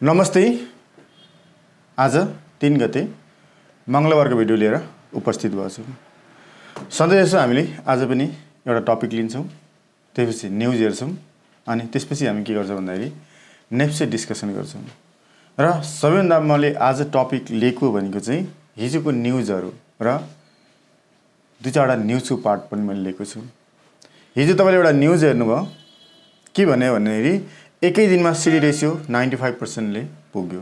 नमस्ते। आज 3 गते मङ्गलबारको भिडियो लिएर उपस्थित भएको छु। सधैँ जस्तो हामीले आज पनि एउटा टपिक लिन्छौँ, त्यसपछि न्युज हेर्छौँ अनि त्यसपछि हामी के गर्छौँ भन्दाखेरि नेप्से डिस्कसन गर्छौँ। र सबैभन्दा मैले आज टपिक लिएको भनेको चाहिँ हिजोको न्युजहरू र 2-4वटा न्युजको पार्ट पनि मैले लिएको छु। हिजो तपाईँले एउटा न्युज हेर्नुभयो, के भन्यो भन्दाखेरि एकै दिनमा सिडी रेसियो 95% ले पुग्यो।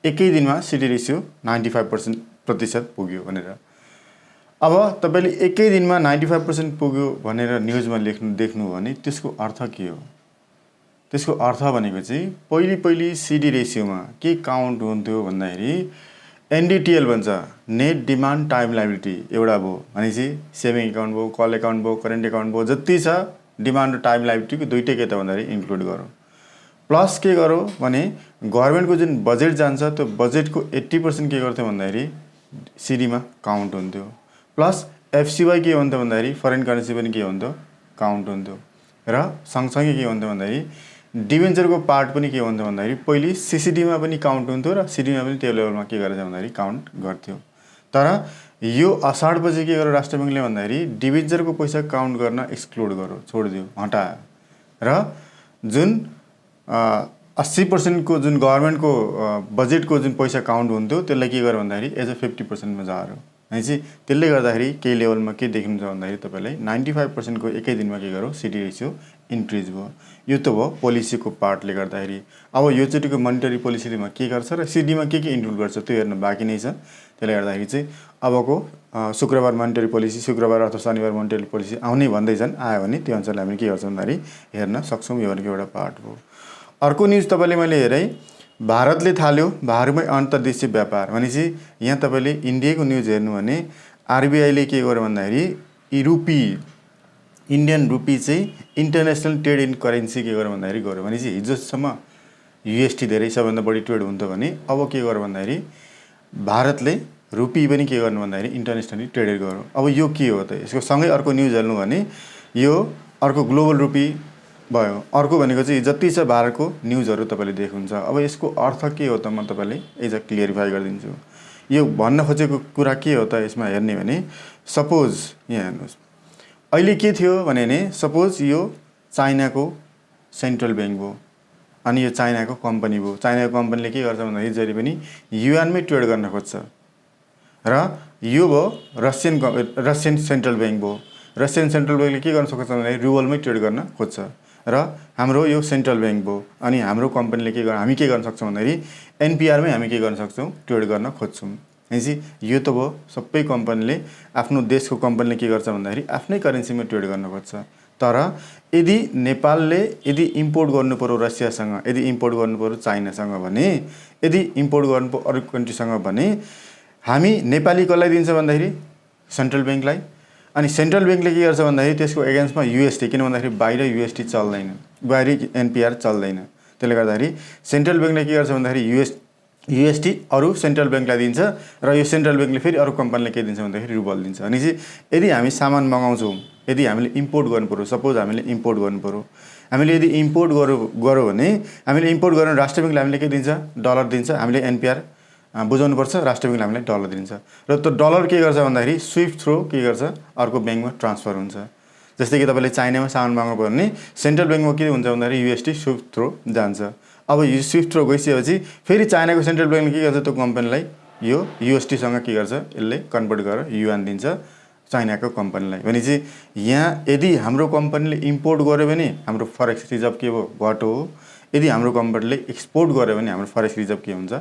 एकै दिनमा सिडी रेसियो 95% पुग्यो भनेर। अब तपाईले एकै दिनमा 95% पुग्यो भनेर न्युजमा देख्नु भने त्यसको अर्थ के हो? त्यसको अर्थ भनेको चाहिँ पहिले सिडी रेसियोमा के काउन्ट हुन्थ्यो भन्दाखेरि एनडीटीएल भन्छ, नेट डिमान्ड टाइम लायबिलिटी एउटा भयो भनेपछि सेभिङ एकाउन्ट भयो, कल एकाउन्ट भयो, करेन्ट एकाउन्ट भयो, जति छ डिमान्ड र टाइम लायबिलिटीको दुईटै के त भन्दाखेरि इन्क्लुड गरौँ। प्लस के गरौँ भने गभर्नमेन्टको जुन बजेट जान्छ त्यो बजेटको 80% के गर्थ्यो भन्दाखेरि सिडीमा काउन्ट हुन्थ्यो। प्लस एफसीवाई के हुन्थ्यो भन्दाखेरि फरेन करेन्सी पनि के हुन्थ्यो काउन्ट हुन्थ्यो। र सँगसँगै के हुन्थ्यो भन्दाखेरि डिभेन्चरको पार्ट पनि के हुन्थ्यो भन्दाखेरि पहिले सीसीडीमा पनि काउन्ट हुन्थ्यो र सिडीमा पनि त्यो लेभलमा के गरेछ भन्दाखेरि काउन्ट गर्थ्यो। तर यो असाढपछि के गर्यो राष्ट्र ब्याङ्कले भन्दाखेरि डिभेन्चरको पैसा काउन्ट गर्न एक्सक्लुड गर्यो, छोडिदियो, हटायो। र जुन 80% को जुन गभर्नमेन्टको बजेटको जुन पैसा काउन्ट हुन्थ्यो त्यसलाई के गर्यो भन्दाखेरि एज अ 50% मा झार्यो। भनेपछि त्यसले गर्दाखेरि केही लेभलमा के देखिन्छ भन्दाखेरि तपाईँलाई 95% को एकै दिनमा के गर्यो सिडी रेसियो इन्क्रिज भयो। यो त भयो पोलिसीको पार्टले गर्दाखेरि। अब योचोटिको मोनिटरी पोलिसीमा के गर्छ र सिडीमा के इन्क्लुड गर्छ त्यो हेर्न बाँकी नै छ। त्यसले गर्दाखेरि चाहिँ अबको शुक्रबार मोनिटरी पोलिसी, शुक्रबार अथवा शनिबार मोनिटरी पोलिसी आउने भन्दैछन्। आयो भने त्यो अनुसारले हामी के गर्छौँ भन्दाखेरि हेर्न सक्छौँ। यो भनेको एउटा पार्ट हो। अर्को न्युज तपाईँले मैले हेरेँ, भारतले थाल्यो भारतमै अन्तर्देशीय व्यापार भनेपछि यहाँ तपाईँले इन्डियाको न्युज हेर्नु भने आरबिआईले के गर्यो भन्दाखेरि इन्डियन रुपी चाहिँ इन्टरनेसनल ट्रेड इन करेन्सी के गर्यो भन्दाखेरि गर्यो। भनेपछि हिजोसम्म युएसटी धेरै सबैभन्दा बढी ट्रेड हुन्थ्यो भने अब के गर्यो भन्दाखेरि भारतले रुपी पनि के गर्नु भन्दाखेरि इन्टरनेसनली ट्रेडेड गर्यो। अब यो के हो त? यसको सँगै अर्को न्युज हेर्नु भने यो अर्को ग्लोबल रुपी भयो। अर्को भनेको चाहिँ जति छ भारतको न्युजहरू तपाईँले देख्नुहुन्छ। अब यसको अर्थ के हो त म तपाईँलाई एज अ क्लियरिफाई गरिदिन्छु। यो भन्न खोजेको कुरा के हो त यसमा हेर्ने भने सपोज यहाँ हेर्नुहोस्, अहिले के थियो भने सपोज यो चाइनाको सेन्ट्रल ब्याङ्क भयो अनि यो चाइनाको कम्पनी भयो। चाइनाको कम्पनीले के गर्छ भन्दाखेरि जहिले पनि युएनमै ट्रेड गर्न खोज्छ। र यो भयो रसियन सेन्ट्रल ब्याङ्क भयो। रसियन सेन्ट्रल ब्याङ्कले के गर्न सक्छ भन्दाखेरि रुबलमै ट्रेड गर्न खोज्छ। र हाम्रो यो सेन्ट्रल ब्याङ्क भयो अनि हाम्रो कम्पनीले हामी के गर्न सक्छौँ भन्दाखेरि एनपिआरमै हामी के गर्न सक्छौँ ट्रेड गर्न खोज्छौँ। भनेपछि यो त भयो सबै कम्पनीले आफ्नो देशको कम्पनीले के गर्छ भन्दाखेरि आफ्नै करेन्सीमा ट्रेड गर्न खोज्छ। तर यदि नेपालले यदि इम्पोर्ट गर्नु पर्यो रसियासँग, यदि इम्पोर्ट गर्नु पर्यो चाइनासँग भने, यदि इम्पोर्ट गर्नु पर्यो अरू कन्ट्रीसँग भने हामी नेपाली कसलाई दिन्छ भन्दाखेरि सेन्ट्रल ब्याङ्कलाई। अनि सेन्ट्रल ब्याङ्कले के गर्छ भन्दाखेरि त्यसको एगेन्स्टमा युएसटी, किन भन्दाखेरि बाहिर युएसटी चल्दैन, बाहिर एनपिआर चल्दैन। त्यसले गर्दाखेरि सेन्ट्रल ब्याङ्कले के गर्छ भन्दाखेरि युएसटी अरू सेन्ट्रल ब्याङ्कलाई दिन्छ र यो सेन्ट्रल ब्याङ्कले फेरि अरू कम्पनीले के दिन्छ भन्दाखेरि रुबल दिन्छ। अनि चाहिँ यदि हामी सामान मगाउँछौँ, यदि हामीले इम्पोर्ट गर्नु पर्यो, सपोज हामीले इम्पोर्ट गर्नु पर्यो, हामीले यदि इम्पोर्ट गऱ्यो भने हामीले इम्पोर्ट गर्नु राष्ट्र ब्याङ्कले हामीले के दिन्छ डलर दिन्छ। हामीले एनपिआर बुझाउनुपर्छ, राष्ट्र ब्याङ्कले हामीलाई डलर दिन्छ। र त्यो डलर के गर्छ भन्दाखेरि स्विफ्ट थ्रो के गर्छ अर्को ब्याङ्कमा ट्रान्सफर हुन्छ। जस्तै कि तपाईँले चाइनामा सामान मगाउनु पर्यो भने सेन्ट्रल ब्याङ्कमा के हुन्छ भन्दाखेरि युएसटी स्विफ्ट थ्रो जान्छ। अब यो स्विफ्ट थ्रो गइसकेपछि फेरि चाइनाको सेन्ट्रल ब्याङ्कले के गर्छ त्यो कम्पनीलाई यो युएसटीसँग के गर्छ यसले कन्भर्ट गरेर युएन दिन्छ चाइनाको कम्पनीलाई। भनेपछि यहाँ यदि हाम्रो कम्पनीले इम्पोर्ट गर्यो भने हाम्रो फरेक्स रिजर्भ के भयो घट्यो। यदि हाम्रो कम्पनीले एक्सपोर्ट गर्यो भने हाम्रो फरेक्स रिजर्भ के हुन्छ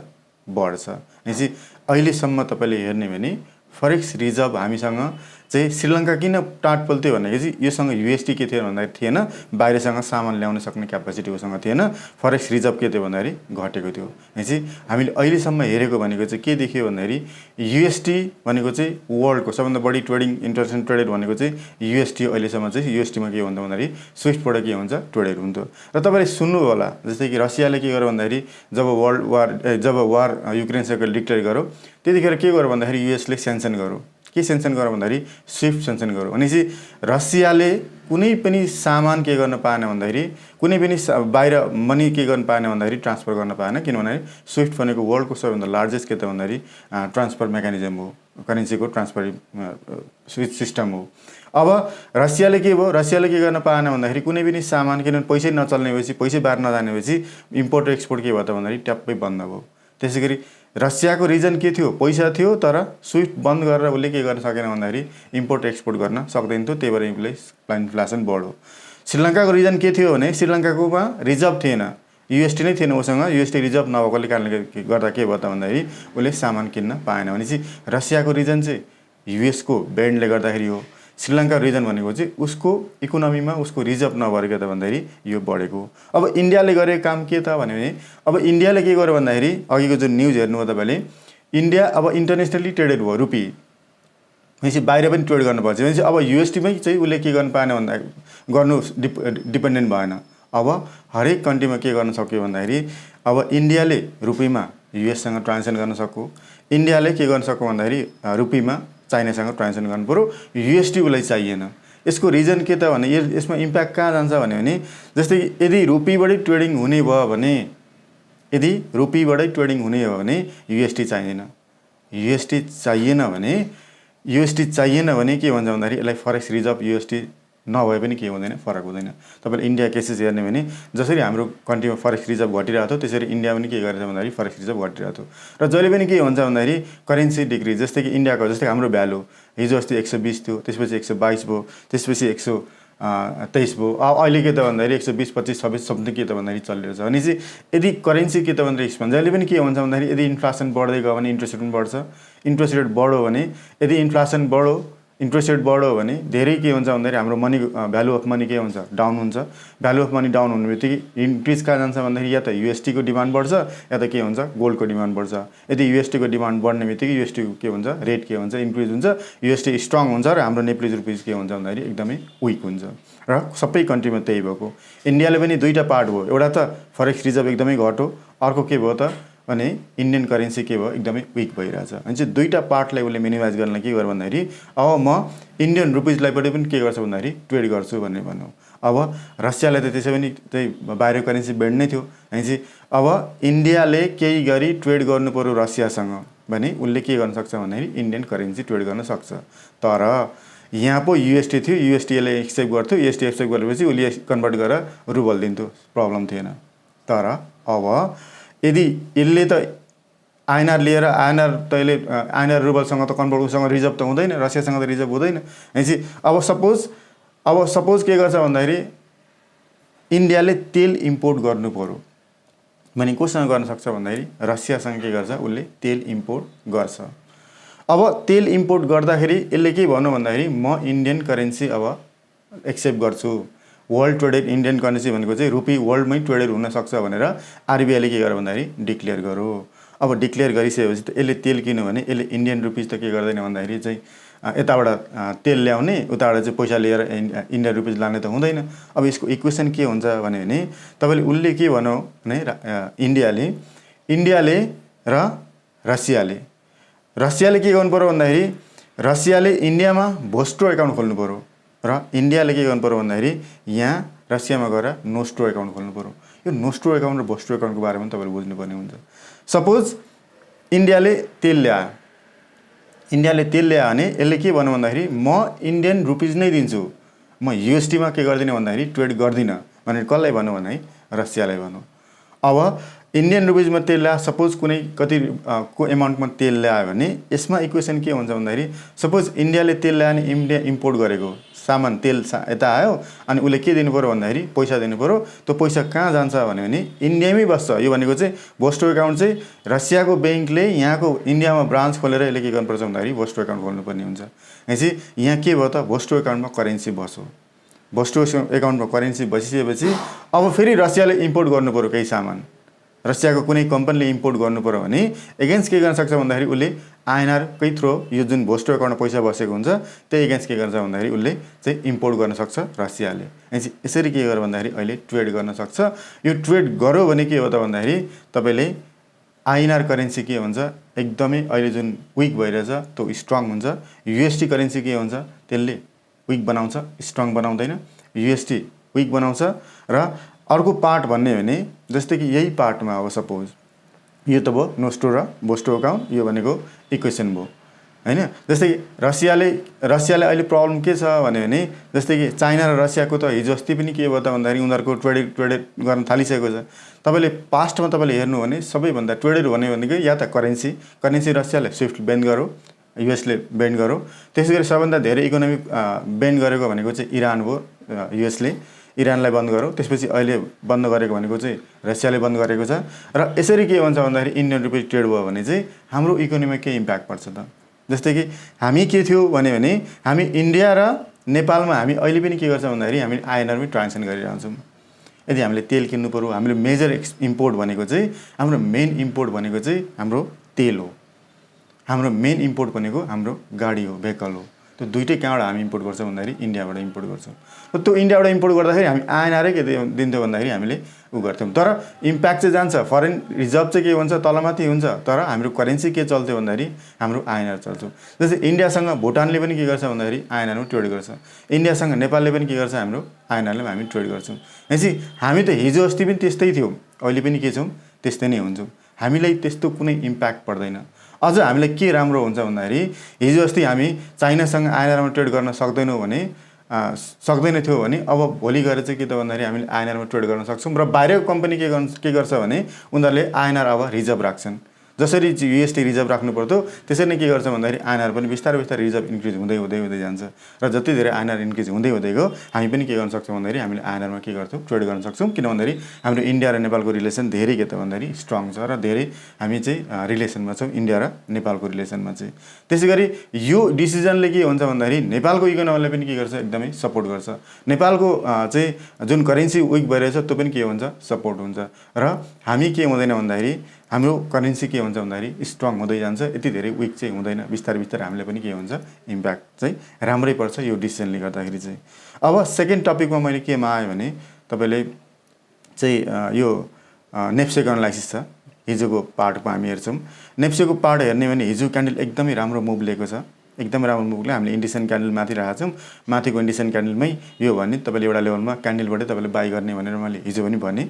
बढ्छ। भनेपछि अहिलेसम्म तपाईँले हेर्ने भने फरेक्स रिजर्भ हामीसँग चाहिँ श्रीलङ्का किन टाँट पल्थ्यो भनेपछि योसँग युएसटी के थियो भन्दाखेरि थिएन, बाहिरसँग सामान ल्याउन सक्ने क्यापासिटी उसँग थिएन, फरेक्स रिजर्भ के थियो भन्दाखेरि घटेको थियो। भनेपछि हामीले अहिलेसम्म हेरेको भनेको चाहिँ के देखियो भन्दाखेरि युएसटी भनेको चाहिँ वर्ल्डको सबभन्दा बढी ट्रेडिङ इन्टरनेसनल ट्रेडेड भनेको चाहिँ युएसटी। अहिलेसम्म चाहिँ युएसटीमा के हुन्थ्यो भन्दाखेरि स्विफ्टबाट के हुन्छ ट्रेडेड हुन्थ्यो। र तपाईँले सुन्नुभयो होला जस्तै कि रसियाले के गर्यो भन्दाखेरि जब वार युक्रेनसँग डिक्लेयर गर्यो त्यतिखेर के गर्यो भन्दाखेरि युएसले सेन्सन गर्यो। के सेन्सन गर्यो भन्दाखेरि स्विफ्ट सेन्सन गर्यो। भनेपछि रसियाले कुनै पनि सामान के गर्न पाएन भन्दाखेरि कुनै पनि बाहिर मनी के गर्न पाएन भन्दाखेरि ट्रान्सफर गर्न पाएन किनभने स्विफ्ट भनेको वर्ल्डको सबैभन्दा लार्जेस्ट के त भन्दाखेरि ट्रान्सफर मेकानिजम हो करेन्सीको ट्रान्सफर सिस्टम हो। अब रसियाले के भयो रसियाले के गर्न पाएन भन्दाखेरि कुनै पनि सामान किनभने पैसै नचल्ने भएपछि पैसै बाहिर नजाने भएपछि इम्पोर्ट एक्सपोर्ट के भयो त भन्दाखेरि ट्याप्पै बन्द भयो। त्यसै गरी रसियाको रिजन के थियो पैसा थियो तर स्विफ्ट बन्द गरेर उसले के गर्न सकेन भन्दाखेरि इम्पोर्ट एक्सपोर्ट गर्न सक्दैन थियो त्यही भएर इन्फ्लेसन बढ्यो। श्रीलङ्काको रिजन के थियो भने श्रीलङ्काकोमा रिजर्भ थिएन युएसटी नै थिएन उसँग युएसटी रिजर्भ नभएकोले कारणले गर्दा के भयो त भन्दाखेरि उसले सामान किन्न पाएन भनेपछि रसियाको रिजन चाहिँ युएसको ब्यान्डले गर्दाखेरि हो। श्रीलङ्का रिजन भनेको चाहिँ उसको इकोनोमीमा उसको रिजर्भ नभएर के त भन्दाखेरि यो बढेको। अब इन्डियाले गरेको काम के त भने अब इन्डियाले के गर्यो भन्दाखेरि अघिको जुन न्युज हेर्नु हो तपाईँले इन्डिया अब इन्टरनेसनली ट्रेडेड भयो रुपी भनेपछि बाहिर पनि ट्रेड गर्नुपर्छ भनेपछि अब युएसटीमै चाहिँ उसले के गर्न पाएन भन्दा गर्नु डिपेन्डेन्ट भएन। अब हरेक कन्ट्रीमा के गर्न सक्यो भन्दाखेरि अब इन्डियाले रुपीमा युएससँग ट्रान्जेक्सन गर्न सक्यो इन्डियाले के गर्न सक्यो भन्दाखेरि रुपीमा चाइनासँग ट्रान्जेक्सन गर्नु पऱ्यो युएसटी उसलाई चाहिएन। यसको रिजन के त भने यसमा इम्प्याक्ट कहाँ जान्छ भने जस्तै यदि रुपीबाटै ट्रेडिङ हुने भयो भने यदि रुपीबाटै ट्रेडिङ हुने हो भने युएसटी चाहिएन युएसटी चाहिएन भने के भन्छ भन्दाखेरि यसलाई फरेक्स रिजर्भ युएसटी नभए पनि के हुँदैन फरक हुँदैन। तपाईँले इन्डिया केसेस हेर्ने भने जसरी हाम्रो कन्ट्रीमा फरेक्स रिजर्भ घटिरहेको थियो त्यसरी इन्डिया पनि के गरेछ भन्दाखेरि फरेक्स रिजर्भ घटिरहेको थियो र जहिले पनि के हुन्छ भन्दाखेरि करेन्सी डिक्रिज जस्तै कि इन्डियाको जस्तै हाम्रो भ्यालु हिजो अस्ति 120 थियो त्यसपछि 122 भयो त्यसपछि 123 भयो अहिले के त भन्दाखेरि 120 25 26 समथिङ के त भन्दाखेरि चलिरहेछ भनेपछि यदि करेन्सी के त भन्दाखेरि एक्सपेन्स जहिले पनि के हुन्छ भन्दाखेरि यदि इन्फ्लेसन बढ्दै गयो भने इन्ट्रेस्ट रेट पनि बढ्छ इन्ट्रेस्ट रेट बढ्यो भने यदि इन्फ्लेसन बढ्यो इन्ट्रेस्ट रेट बढ्यो भने धेरै के हुन्छ भन्दाखेरि हाम्रो मनी भ्यालु अफ मनी के हुन्छ डाउन हुन्छ भ्यालु अफ मनी डाउन हुने बित्तिकै इन्क्रिज कहाँ जान्छ भन्दाखेरि या त युएसटीको डिमान्ड बढ्छ या त के हुन्छ गोल्डको डिमान्ड बढ्छ। यदि युएसटीको डिमान्ड बढ्ने बित्तिकै युएसटीको के हुन्छ रेट के हुन्छ इन्क्रिज हुन्छ युएसटी स्ट्रङ हुन्छ र हाम्रो नेपाली रुपिज के हुन्छ भन्दाखेरि एकदमै विक हुन्छ र सबै कन्ट्रीमा त्यही भएको। इन्डियाले पनि दुईवटा पार्ट भयो एउटा त फरेक्स रिजर्भ एकदमै घट्यो अर्को के भयो त भने इन्डियन करेन्सी के भयो एकदमै विक भइरहेछ अनि चाहिँ दुईवटा पार्टलाई उसले मिनिमाइज गर्न के गर्यो भन्दाखेरि अब म इन्डियन रुपिजलाईबाट पनि के गर्छु भन्दाखेरि ट्रेड गर्छु भन्ने भन्नु। अब रसियालाई त त्यसै पनि त्यही बाहिर करेन्सी ब्यान्ड नै थियो अनि चाहिँ अब इन्डियाले केही गरी ट्रेड गर्नु पर्यो रसियासँग भने उसले के गर्न सक्छ भन्दाखेरि इन्डियन करेन्सी ट्रेड गर्न सक्छ। तर यहाँ पो युएसटी थियो युएसटीले एक्सेप्ट गर्थ्यो युएसटी एक्सेप्ट गरेपछि उसले कन्भर्ट गरेर रुबल दिन्थ्यो प्रब्लम थिएन। तर अब यदि यसले त आइएनआर लिएर आइएनआर रुबलसँग त कन्भर्ट उसँग रिजर्भ त हुँदैन रसियासँग त रिजर्भ हुँदैन भनेपछि अब सपोज के गर्छ भन्दाखेरि इन्डियाले तेल इम्पोर्ट गर्नु पर्यो भने कोसँग गर्न सक्छ भन्दाखेरि रसियासँग के गर्छ उसले तेल इम्पोर्ट गर्छ। अब तेल इम्पोर्ट गर्दाखेरि यसले के भन्नु भन्दाखेरि म इन्डियन करेन्सी अब एक्सेप्ट गर्छु वर्ल्ड ट्रेडेड इन्डियन करेन्सी भनेको चाहिँ रुपी वर्ल्डमै ट्रेडेड हुनसक्छ भनेर आरबिआईले के गर्यो भन्दाखेरि डिक्लेयर गर्यो। अब डिक्लेयर गरिसकेपछि त यसले तेल किन्यो भने यसले इन्डियन रुपिज त के गर्दैन भन्दाखेरि चाहिँ यताबाट तेल ल्याउने उताबाट चाहिँ पैसा लिएर इन्डियन रुपिज लाने त हुँदैन। अब यसको इक्वेसन के हुन्छ भने तपाईँले उसले के भन्यो भने इन्डियाले र रसियाले के गर्नु पर्यो भन्दाखेरि रसियाले इन्डियामा भोस्ट्रो एकाउन्ट खोल्नु पर्यो र इन्डियाले के गर्नु पर्यो भन्दाखेरि यहाँ रसियामा गएर नोस्ट्रो एकाउन्ट खोल्नु पर्यो। यो नोस्ट्रो एकाउन्ट र भोस्ट्रो एकाउन्टको बारेमा तपाईँले बुझ्नुपर्ने हुन्छ। सपोज इन्डियाले तेल ल्यायो भने यसले के भन्नु भन्दाखेरि म इन्डियन रुपिज नै दिन्छु म युएसटीमा के गर्दिनँ भन्दाखेरि ट्रेड गर्दिनँ भनेर कसलाई भन्नु भन्दाखेरि रसियालाई भन्नु। अब इन्डियन रुपिजमा तेल ल्यायो सपोज कुनै कति को एमाउन्टमा तेल ल्यायो भने यसमा इक्वेसन के हुन्छ भन्दाखेरि सपोज इन्डियाले तेल ल्यायो भने इन्डिया इम्पोर्ट गरेको सामान तेल यता आयो अनि उसले के दिनु पर्यो भन्दाखेरि पैसा दिनु पर्यो त्यो पैसा कहाँ जान्छ भने इन्डियामै बस्छ। यो भनेको चाहिँ भोस्ट्रो एकाउन्ट चाहिँ रसियाको ब्याङ्कले यहाँको इन्डियामा ब्रान्च खोलेर यसले के गर्नुपर्छ भन्दाखेरि भोस्ट्रो एकाउन्ट खोल्नुपर्ने हुन्छ। भनेपछि यहाँ के भयो त भोस्ट्रो एकाउन्टमा करेन्सी बस्यो भोस्ट्रो एकाउन्टमा करेन्सी बसिसकेपछि अब फेरि रसियाले इम्पोर्ट गर्नु पर्यो केही सामान रसियाको कुनै कम्पनीले इम्पोर्ट गर्नु पर्यो भने एगेन्स्ट के गर्न सक्छ भन्दाखेरि उसले आइएनआरकै थ्रो यो जुन भोस्ट्रो एकाउन्टमा पैसा बसेको हुन्छ त्यही एगेन्स्ट के गर्छ भन्दाखेरि उसले चाहिँ इम्पोर्ट गर्न सक्छ रसियाले। यसरी के गर्यो भन्दाखेरि अहिले ट्रेड गर्न सक्छ। यो ट्रेड गर्यो भने के हो त भन्दाखेरि तपाईँले आइएनआर करेन्सी के हुन्छ एकदमै अहिले जुन विक भइरहेछ त्यो स्ट्रङ हुन्छ। युएसटी करेन्सी के हुन्छ त्यसले विक बनाउँछ स्ट्रङ बनाउँदैन युएसटी विक बनाउँछ र अर्को पार्ट भन्ने हो भने जस्तै कि यही पार्टमा अब सपोज यो त भयो नोस्टो र बोस्टो अकाउन्ट, यो भनेको इक्वेसन भयो हैन। जस्तै कि रसियाले अहिले प्रब्लम के छ भने जस्तै कि चाइना र रसियाको त हिजो अस्ति पनि के भयो त भन्दाखेरि उनीहरूको ट्रेड गर्न थालिसकेको छ। तपाईँले पास्टमा तपाईँले हेर्नु भने सबैभन्दा ट्रेडेड भनेको या त करेन्सी रसियाले स्विफ्ट ब्यान गर्यो, युएसले ब्यान गर्यो। त्यसै गरी सबभन्दा धेरै इकोनोमी ब्यान गरेको भनेको चाहिँ इरान भयो, युएसले इरानलाई बन्द गर्यो। त्यसपछि अहिले बन्द गरेको भनेको चाहिँ रसियाले बन्द गरेको छ। र यसरी के हुन्छ भन्दाखेरि इन्डियन रुपिस ट्रेड भयो भने चाहिँ हाम्रो इकोनोमीमा के इम्प्याक्ट पर्छ त? जस्तै कि हामी के थियो भने हामी इन्डिया र नेपालमा हामी अहिले पनि के गर्छ भन्दाखेरि हामी आइएनआरमै ट्रान्जेक्सन गरिरहन्छौँ। यदि हामीले तेल किन्नु पर्यो, हामीले मेजर इम्पोर्ट भनेको चाहिँ हाम्रो मेन इम्पोर्ट भनेको चाहिँ हाम्रो तेल हो। हाम्रो मेन इम्पोर्ट भनेको हाम्रो गाडी हो, भेहिकल हो। त्यो दुइटै कहाँबाट हामी इम्पोर्ट गर्छौँ भन्दाखेरि इन्डियाबाट इम्पोर्ट गर्छौँ। र त्यो इन्डियाबाट इम्पोर्ट गर्दाखेरि हामी आइएनआरै के दिन्थ्यो भन्दाखेरि हामीले गर्थ्यौँ। तर इम्प्याक्ट चाहिँ जान्छ, फरेन रिजर्भ चाहिँ के हुन्छ तलमाथि हुन्छ, तर हाम्रो करेन्सी के चल्थ्यो भन्दाखेरि हाम्रो आइएनआर चल्छ। जस्तै इन्डियासँग भुटानले पनि के गर्छ भन्दाखेरि आइएनआरमा ट्रेड गर्छ, इन्डियासँग नेपालले पनि के गर्छ हाम्रो आइएनआरले हामी ट्रेड गर्छौँ। भनेपछि हामी त हिजो अस्ति पनि त्यस्तै थियौँ, अहिले पनि के छौँ त्यस्तै नै हुन्छौँ। हामीलाई त्यस्तो कुनै इम्प्याक्ट पर्दैन। अझ हामीलाई के राम्रो हुन्छ भन्दाखेरि हिजो अस्ति हामी चाइनासँग आइएनआरमा ट्रेड गर्न सक्दैनौँ भने सक्दैन थियो भने अब भोलि गएर चाहिँ के त भन्दाखेरि हामीले आइएनआरमा ट्रेड गर्न सक्छौँ। र बाहिरको कम्पनी के गर्छ भने उनीहरूले आइएनआर अब रिजर्भ राख्छन्। जसरी युएसटी रिजर्भ राख्नु पर्थ्यो त्यसरी नै के गर्छ भन्दाखेरि आइएनआर पनि बिस्तारै रिजर्भ इन्क्रिज हुँदै जान्छ। र जति धेरै आइएनआर इन्क्रिज हुँदै गयो हामी पनि के गर्न सक्छौँ भन्दाखेरि हामीले आइएनआरमा के गर्छौँ ट्रेड गर्न सक्छौँ। किन भन्दाखेरि हाम्रो इन्डिया र नेपालको रिलेसन धेरै के त भन्दाखेरि स्ट्रङ छ र धेरै हामी चाहिँ रिलेसनमा छौँ इन्डिया र नेपालको रिलेसनमा चाहिँ। त्यसै गरी यो डिसिजनले के हुन्छ भन्दाखेरि नेपालको इकोनोमीलाई पनि के गर्छ एकदमै सपोर्ट गर्छ। नेपालको चाहिँ जुन करेन्सी विक भइरहेछ त्यो पनि के हुन्छ सपोर्ट हुन्छ। र हामी के हुँदैन भन्दाखेरि हाम्रो करेन्सी के हुन्छ भन्दाखेरि स्ट्रङ हुँदै जान्छ, यति धेरै विक चाहिँ हुँदैन। बिस्तारै हामीलाई पनि के हुन्छ इम्प्याक्ट चाहिँ राम्रै पर्छ यो डिसिजनले गर्दाखेरि चाहिँ। अब सेकेन्ड टपिकमा मैले केमा आएँ भने तपाईँले चाहिँ यो नेप्सेको एनालाइसिस छ, हिजोको पार्टमा हामी हेर्छौँ। नेप्सेको पार्ट हेर्ने भने हिजो क्यान्डल एकदमै राम्रो मुभ लिएको छ, एकदमै राम्रो मुभले हामीले इन्डिसन क्यान्डल माथि राखेका छौँ। माथिको इन्डिसन क्यान्डलमै यो भने तपाईँले एउटा लेभलमा क्यान्डलबाटै तपाईँले बाई गर्ने भनेर मैले हिजो पनि भने।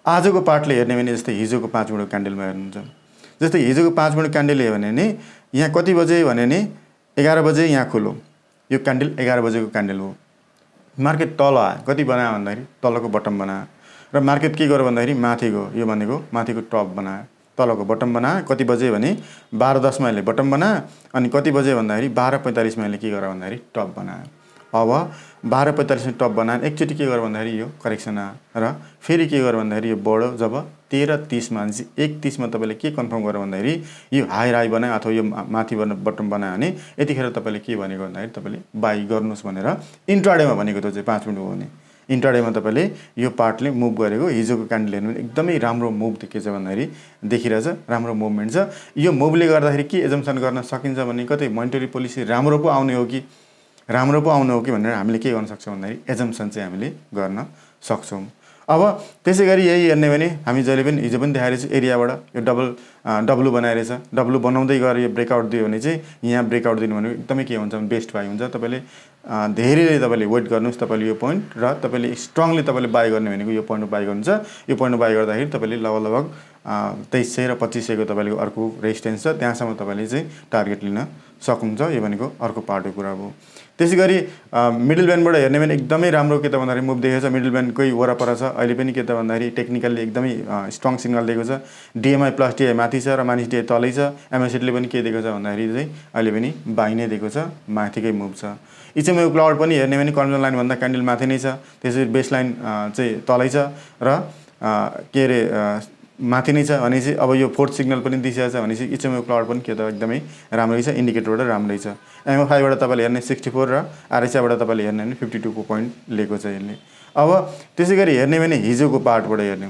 आजको पार्टले हेर्ने भने जस्तै हिजोको 5 मिनटको क्यान्डलमा हेर्नुहुन्छ, जस्तै हिजोको 5 मिनट क्यान्डल हेर्यो भने यहाँ कति बजे भने 11 बजे यहाँ खुल्यो, यो क्यान्डल 11 बजेको क्यान्डल हो। मार्केट तल आयो, कति बनायो भन्दाखेरि तलको बटम बनायो। र मार्केट के गर्यो भन्दाखेरि माथिको यो भनेको माथिको टप बनायो, तलको बटम बनायो। कति बजे भने 12:10 यसले बटम बनायो, अनि कति बजे भन्दाखेरि 12:45 यसले के गर्यो भन्दाखेरि टप बनायो। अब 12:45 टप बनायो, एकचोटि के गर्यो भन्दाखेरि यो करेक्सन आयो र फेरि के गर्यो भन्दाखेरि यो बढ्यो। जब 13:30 भनेपछि 1:30 तपाईँले के कन्फर्म गर्यो भन्दाखेरि यो हाई बनायो अथवा यो माथि बटम बनायो भने यतिखेर तपाईँले के भनेको भन्दाखेरि तपाईँले बाई गर्नुहोस् भनेर इन्ट्राडेमा भनेको त्यो चाहिँ 5 मिनट हो भने इन्ट्राडेमा तपाईँले यो पार्टले मुभ गरेको हिजोको क्यान्डल हेर्नु एकदमै राम्रो मुभ देखेछ भन्दाखेरि देखिरहेछ, राम्रो मुभमेन्ट छ। यो मुभले गर्दाखेरि के एजम्सन गर्न सकिन्छ भने कतै मोनिटरी पोलिसी राम्रो पो आउने हो कि भनेर हामीले के गर्न सक्छौँ भन्दाखेरि एजम्सन चाहिँ हामीले गर्न सक्छौँ। अब त्यसै गरी यही हेर्ने भने हामी जहिले पनि हिजो पनि देखाएको छु एरियाबाट यो डब्लु बनाइरहेछ, डब्लु बनाउँदै गएर यो ब्रेकआउट दियो भने चाहिँ यहाँ ब्रेकआउट दिनु भनेको एकदमै के हुन्छ बेस्ट बाई हुन्छ। तपाईँले धेरै तपाईँले वेट गर्नुहोस् तपाईँले यो पोइन्ट, र तपाईँले स्ट्रङली तपाईँले बाई गर्ने भनेको यो पोइन्टमा बाई गर्नुहुन्छ। यो पोइन्टमा बाई गर्दाखेरि तपाईँले लगभग 2300 र 2500को तपाईँको अर्को रेजिस्टेन्स छ, त्यहाँसम्म तपाईँले चाहिँ टार्गेट लिन सक्नुहुन्छ। यो भनेको अर्को पार्टको कुरा हो। त्यसै गरी मिडल ब्यान्डबाट हेर्ने भने एकदमै राम्रो के त भन्दाखेरि मुभ देखेको छ, मिडल ब्यान्डकै वरपर छ। अहिले पनि के त भन्दाखेरि टेक्निकल्ली एकदमै स्ट्रङ सिग्नल दिएको छ। डिएमआई प्लस डिआई माथि छ र माइनस डिआई तलै छ। एमएससीले पनि के दिएको छ भन्दाखेरि चाहिँ अहिले पनि बाई नै दिएको छ, माथिकै मुभ छ। इचएमआई क्लाउड पनि हेर्ने भने कन्जन लाइन भन्दा क्यान्डल माथि नै छ, त्यसरी बेस लाइन चाहिँ तलै छ र के अरे माथि नै छ भनेपछि अब यो फोर्थ सिग्नल पनि दिइसकेको छ भनेपछि इचएमआई क्लाउड पनि के त एकदमै राम्रै छ, इन्डिकेटरबाट राम्रै छ। एमएफआईबाट तपाईँले हेर्ने 64 र आरएसआईबाट तपाईँले हेर्ने भने 52 को पोइन्ट लिएको छ यसले। अब त्यसै गरी हेर्ने भने हिजोको पार्टबाट हेर्ने,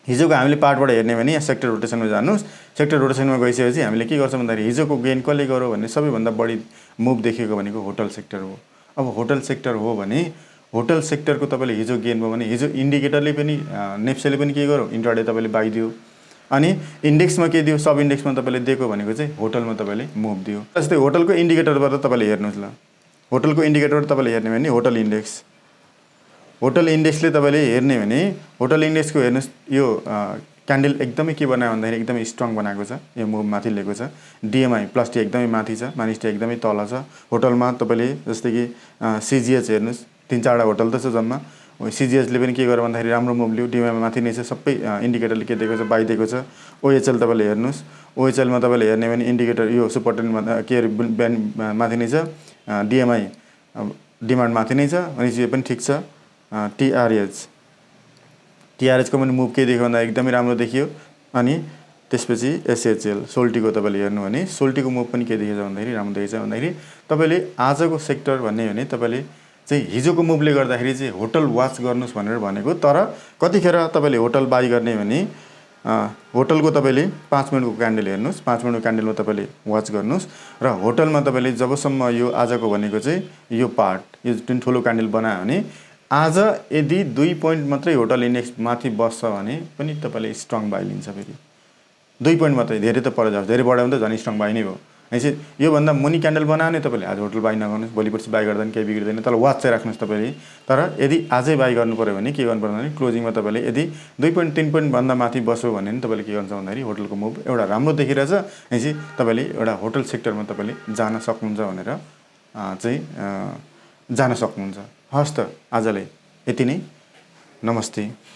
हिजोको हामीले पार्टबाट हेर्ने भने यहाँ सेक्टर रोटेसनमा जानुहोस्। सेक्टर रोटेसनमा गइसकेपछि हामीले के गर्छौँ भन्दाखेरि हिजोको गेन कसले गर्यो भने सबैभन्दा बढी मुभ देखेको भनेको होटल सेक्टर हो। अब होटल सेक्टर हो भने होटल सेक्टरको तपाईँले हिजो गेन भयो भने हिजो इन्डिकेटरले पनि नेप्सेले पनि के गर्यो इन्ट्राडे तपाईँले बाई दियो, अनि इन्डेक्समा के दियो सब इन्डेक्समा तपाईँले दिएको भनेको चाहिँ होटलमा तपाईँले मुभ दियो। जस्तै होटलको इन्डिकेटरबाट तपाईँले हेर्नुहोस् ल, होटलको इन्डिकेटरबाट तपाईँले हेर्ने भने होटल इन्डेक्स होटल इन्डेक्सले तपाईँले हेर्ने भने होटल इन्डेक्सको हेर्नुहोस् यो क्यान्डल एकदमै के बनायो भन्दाखेरि एकदमै स्ट्रङ बनाएको छ, यो मुभ माथि लिएको छ। डिएमआई प्लस टी एकदमै माथि छ, माइनस टी एकदमै तल छ। होटलमा तपाईँले जस्तै कि सिजिएच हेर्नुहोस्, 3-4वटा होटल त छ जम्मा। सिजिएचले पनि के गर्यो भन्दाखेरि राम्रो मुभ लियो, डिएमआई माथि नै छ, सबै इन्डिकेटरले के दिएको छ, बाई दिएको छ। ओएचएल तपाईँले हेर्नुहोस्, ओएचएलमा तपाईँले हेर्ने भने इन्डिकेटर यो सुपर ट्रेन्डमा के अरे ब्यान्ड माथि नै छ, डिएमआई डिमान्ड माथि नै छ, भनेपछि यो पनि ठिक छ। टिआरएचको पनि मुभ के देख्यो भन्दा एकदमै राम्रो देखियो। अनि त्यसपछि एसएचएल सोल्टीको तपाईँले हेर्नु भने सोल्टीको मुभ पनि के देखेछ भन्दाखेरि राम्रो देखेछ भन्दाखेरि तपाईँले आजको सेक्टर भन्ने भने तपाईँले चाहिँ हिजोको मुभले गर्दाखेरि चाहिँ होटल वाच गर्नुहोस् भनेर भनेको। तर कतिखेर तपाईँले होटल बाई गर्ने भने होटलको तपाईँले 5 मिनटको क्यान्डल हेर्नुहोस्, 5 मिनटको क्यान्डलमा तपाईँले वाच गर्नुहोस् र होटलमा तपाईँले जबसम्म यो आजको भनेको चाहिँ यो पार्ट यो जुन ठुलो क्यान्डल बनायो भने आज यदि 2 पोइन्ट मात्रै होटल इन्डेक्स माथि बस्छ भने पनि तपाईँले स्ट्रङ बाई लिन्छ। फेरि 2 पोइन्ट मात्रै, धेरै त पर जाओस्, धेरै बढायो भने त झन् स्ट्रङ बाई नै भयो। भनेपछि योभन्दा मुनि क्यान्डल बनायो भने तपाईँले आज होटल बाई नगर्नुहोस्, भोलि पर्सि बाई गर्दा पनि केही बिग्रिँदैन, तर वाच चाहिँ राख्नुहोस् तपाईँले। तर यदि आजै बाई गर्नु पऱ्यो भने के गर्नु पर्छ भने क्लोजिङमा तपाईँले यदि 2 पोइन्ट 3 पोइन्टभन्दा माथि बस्यो भने तपाईँले के गर्नुहुन्छ भन्दाखेरि होटलको मुभ एउटा राम्रो देखिरहेछ। भनेपछि तपाईँले एउटा होटल सेक्टरमा तपाईँले जान सक्नुहुन्छ भनेर चाहिँ जान सक्नुहुन्छ। हस् त आजलाई यति नै, नमस्ते।